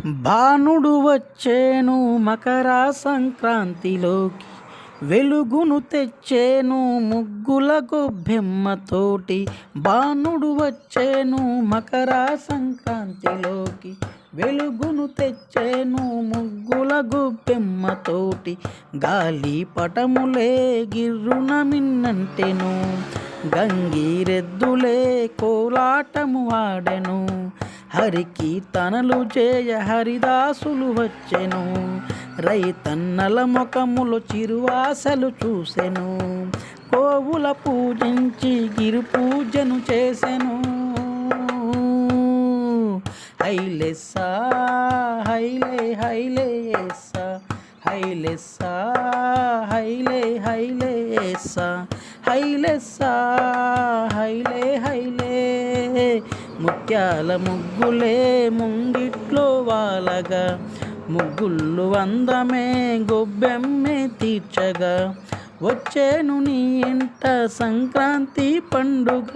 భానుడు వచ్చేను మకర సంక్రాంతిలోకి, వెలుగును తెచ్చేను ముగ్గుల గొబ్బెమ్మతోటి. భానుడు వచ్చేను మకర సంక్రాంతిలోకి, వెలుగును తెచ్చేను ముగ్గుల గొబ్బెమ్మతోటి. గాలి పటములే గిర్రున మిన్నంటెను, గంగిరెద్దులే కోలాటము ఆడెను. హరికీర్తనలు చేయ హరిదాసులు వచ్చెను, రైతన్నల ముఖములు చిరువాసలు చూసెను. కోవుల పూజించి గిరి పూజను చేసెను. హైలెస్సా హైలే హైలేసా, హైలెస్సా హైలే హైలేసా, హైలెస్సా హైలే హైలే. ముత్యాల ముగ్గులే ముంగిట్లో వాలగా, ముగ్గుళ్ళు అందమే గొబ్బెమ్మే తీర్చగా. వచ్చేను నీ ఇంట సంక్రాంతి పండుగ.